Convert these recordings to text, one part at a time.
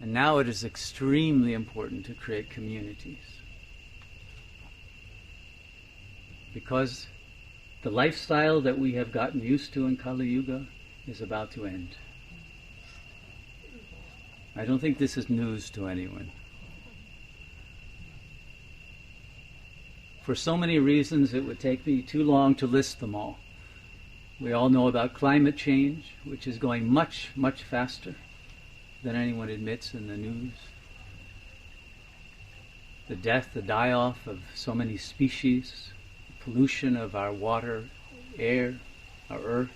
And now it is extremely important to create communities. Because the lifestyle that we have gotten used to in Kali Yuga is about to end. I don't think this is news to anyone. For so many reasons, it would take me too long to list them all. We all know about climate change, which is going much, much faster than anyone admits in the news. The death, the die-off of so many species, pollution of our water, air, our earth.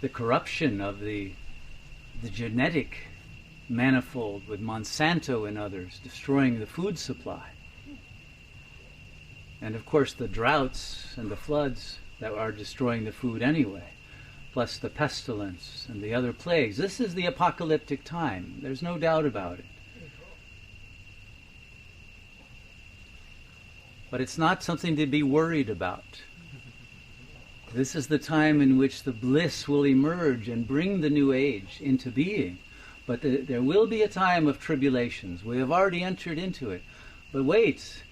The corruption of the genetic manifold with Monsanto and others destroying the food supply. And of course the droughts and the floods that are destroying the food anyway, plus the pestilence and the other plagues. This is the apocalyptic time. There's no doubt about it. But it's not something to be worried about. This is the time in which the bliss will emerge and bring the new age into being. But there will be a time of tribulations. We have already entered into it. But wait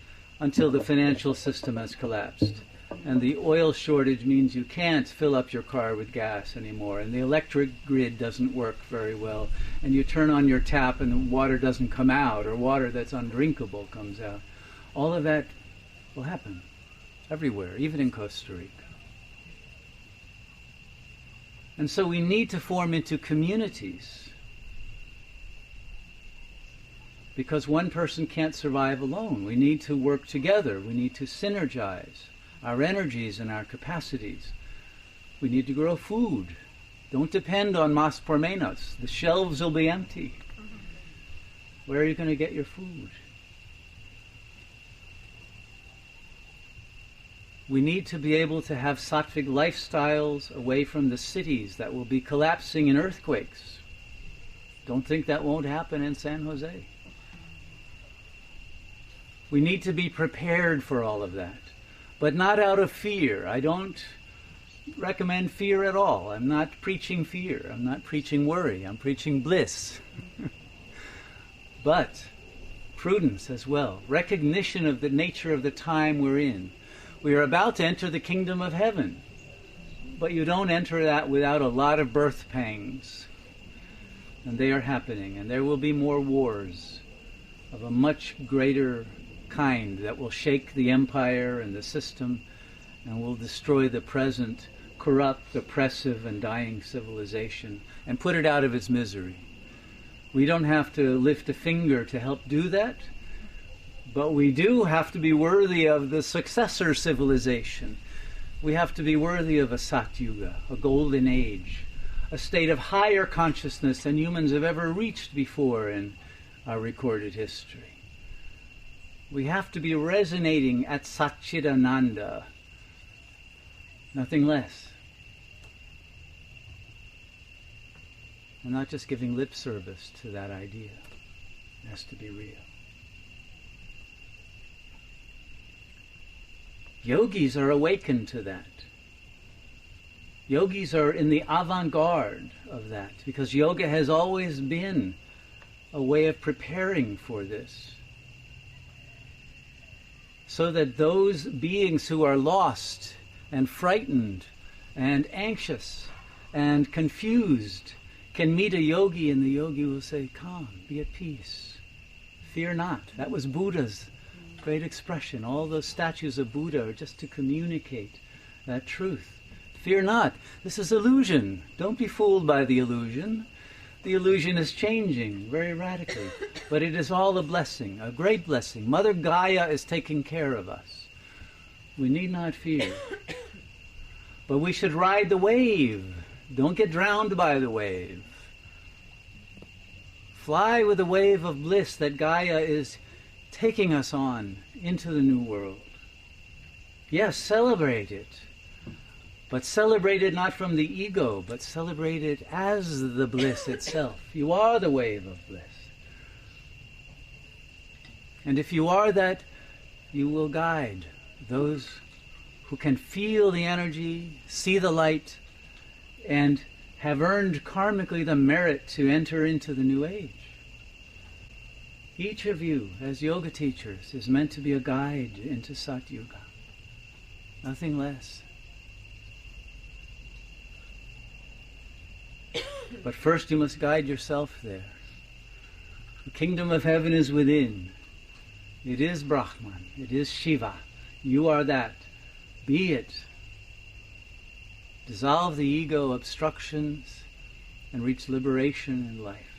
until the financial system has collapsed. And the oil shortage means you can't fill up your car with gas anymore. And the electric grid doesn't work very well. And you turn on your tap and the water doesn't come out, or water that's undrinkable comes out. All of that will happen everywhere, even in Costa Rica. And so we need to form into communities, because one person can't survive alone. We need to work together. We need to synergize our energies and our capacities. We need to grow food. Don't depend on mas por menos. The shelves will be empty. Where are you going to get your food? We need to be able to have sattvic lifestyles away from the cities that will be collapsing in earthquakes. Don't think that won't happen in San Jose. We need to be prepared for all of that, but not out of fear. I don't recommend fear at all. I'm not preaching fear. I'm not preaching worry. I'm preaching bliss. But prudence as well, recognition of the nature of the time we're in. We are about to enter the kingdom of heaven, but you don't enter that without a lot of birth pangs. And they are happening, and there will be more wars of a much greater kind that will shake the empire and the system and will destroy the present corrupt, oppressive, and dying civilization and put it out of its misery. We don't have to lift a finger to help do that. But we do have to be worthy of the successor civilization. We have to be worthy of a Satyuga, a golden age, a state of higher consciousness than humans have ever reached before in our recorded history. We have to be resonating at Satchidananda, nothing less. And not just giving lip service to that idea. It has to be real. Yogis are awakened to that. Yogis are in the avant-garde of that, because yoga has always been a way of preparing for this. So that those beings who are lost and frightened and anxious and confused can meet a yogi, and the yogi will say, "Come, be at peace. Fear not." That was Buddha's great expression. All those statues of Buddha are just to communicate that truth. Fear not. This is illusion. Don't be fooled by the illusion. The illusion is changing very radically. But it is all a blessing, a great blessing. Mother Gaia is taking care of us. We need not fear. But we should ride the wave. Don't get drowned by the wave. Fly with the wave of bliss that Gaia is taking us on into the new world. Yes, celebrate it. But celebrate it not from the ego, but celebrate it as the bliss itself. You are the wave of bliss. And if you are that, you will guide those who can feel the energy, see the light, and have earned karmically the merit to enter into the new age. Each of you, as yoga teachers, is meant to be a guide into Sat Yuga. Nothing less. But first you must guide yourself there. The kingdom of heaven is within. It is Brahman. It is Shiva. You are that. Be it. Dissolve the ego obstructions and reach liberation in life.